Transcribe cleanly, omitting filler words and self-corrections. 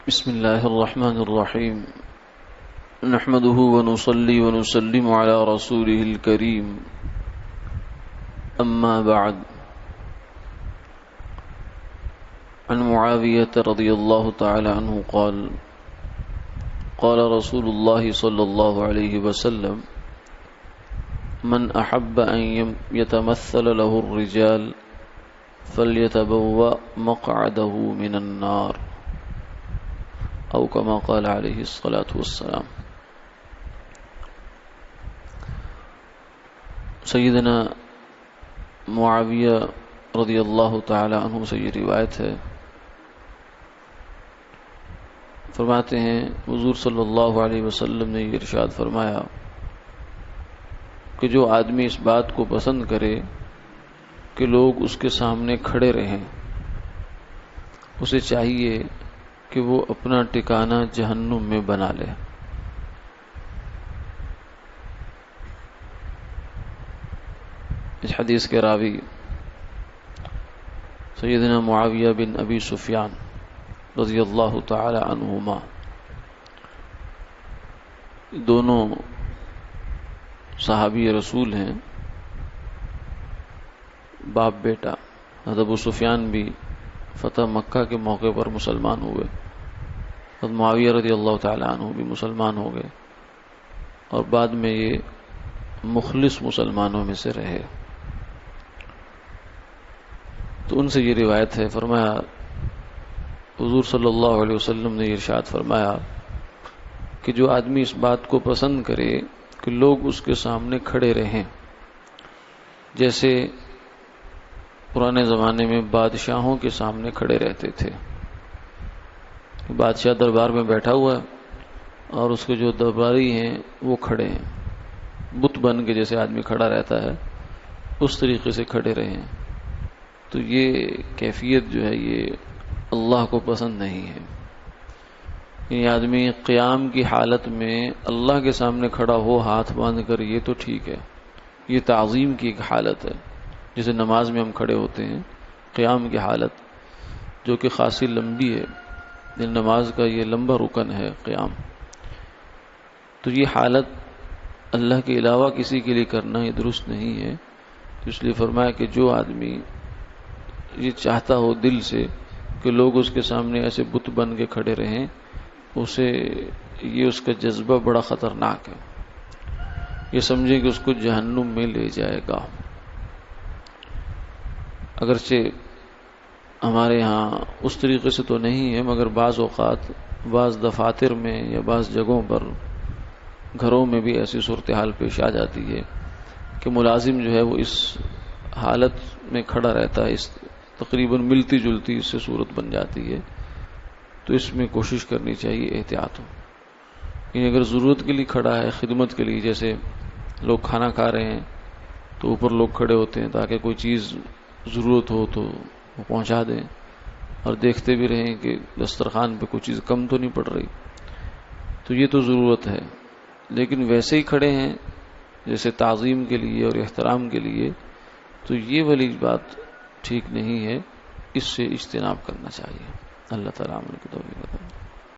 بسم الله الرحمن الرحيم نحمده ونصلي ونسلم على رسوله الكريم أما بعد عن معاوية رضي الله تعالى عنه قال قال رسول الله صلى الله عليه وسلم من أحب أن يتمثل له الرجال فليتبوأ مقعده من النار او كما قال عليه الصلاة والسلام۔ سیدنا معاویہ رضی اللہ تعالی عنہ سے یہ روایت ہے، فرماتے ہیں حضور صلی اللہ علیہ وسلم نے یہ ارشاد فرمایا کہ جو آدمی اس بات کو پسند کرے کہ لوگ اس کے سامنے کھڑے رہیں، اسے چاہیے کہ وہ اپنا ٹھکانہ جہنم میں بنا لے۔ اس حدیث کے راوی سیدنا معاویہ بن ابی سفیان رضی اللہ تعالی عنہما، دونوں صحابی رسول ہیں، باپ بیٹا۔ حضرت ابو سفیان بھی فتح مکہ کے موقع پر مسلمان ہوئے، حضرت معاویہ رضی اللہ تعالی عنہ بھی مسلمان ہو گئے، اور بعد میں یہ مخلص مسلمانوں میں سے رہے۔ تو ان سے یہ روایت ہے، فرمایا حضور صلی اللہ علیہ وسلم نے ارشاد فرمایا کہ جو آدمی اس بات کو پسند کرے کہ لوگ اس کے سامنے کھڑے رہیں، جیسے پرانے زمانے میں بادشاہوں کے سامنے کھڑے رہتے تھے، بادشاہ دربار میں بیٹھا ہوا ہے اور اس کے جو درباری ہیں وہ کھڑے ہیں، بت بن کے جیسے آدمی کھڑا رہتا ہے اس طریقے سے کھڑے رہیں، تو یہ کیفیت جو ہے یہ اللہ کو پسند نہیں ہے۔ یہ آدمی قیام کی حالت میں اللہ کے سامنے کھڑا ہو ہاتھ باندھ کر، یہ تو ٹھیک ہے، یہ تعظیم کی ایک حالت ہے، جیسے نماز میں ہم کھڑے ہوتے ہیں قیام کی حالت، جو کہ خاصی لمبی ہے، نماز کا یہ لمبا رکن ہے قیام، تو یہ حالت اللہ کے علاوہ کسی کے لیے کرنا یہ درست نہیں ہے۔ تو اس لیے فرمایا کہ جو آدمی یہ چاہتا ہو دل سے کہ لوگ اس کے سامنے ایسے بت بن کے کھڑے رہیں، اسے یہ اس کا جذبہ بڑا خطرناک ہے، یہ سمجھے کہ اس کو جہنم میں لے جائے گا۔ اگرچہ ہمارے ہاں اس طریقے سے تو نہیں ہے، مگر بعض اوقات بعض دفاتر میں یا بعض جگہوں پر گھروں میں بھی ایسی صورتحال پیش آ جاتی ہے کہ ملازم جو ہے وہ اس حالت میں کھڑا رہتا ہے، اس تقریباً ملتی جلتی اس سے صورت بن جاتی ہے، تو اس میں کوشش کرنی چاہیے احتیاط ہو۔ یعنی اگر ضرورت کے لیے کھڑا ہے، خدمت کے لیے، جیسے لوگ کھانا کھا رہے ہیں تو اوپر لوگ کھڑے ہوتے ہیں تاکہ کوئی چیز ضرورت ہو تو وہ پہنچا دیں، اور دیکھتے بھی رہیں کہ دسترخوان پہ کوئی چیز کم تو نہیں پڑ رہی، تو یہ تو ضرورت ہے۔ لیکن ویسے ہی کھڑے ہیں جیسے تعظیم کے لیے اور احترام کے لیے، تو یہ والی بات ٹھیک نہیں ہے، اس سے اجتناب کرنا چاہیے۔ اللہ تعالیٰ عمل کی توفیق عطا فرمائے۔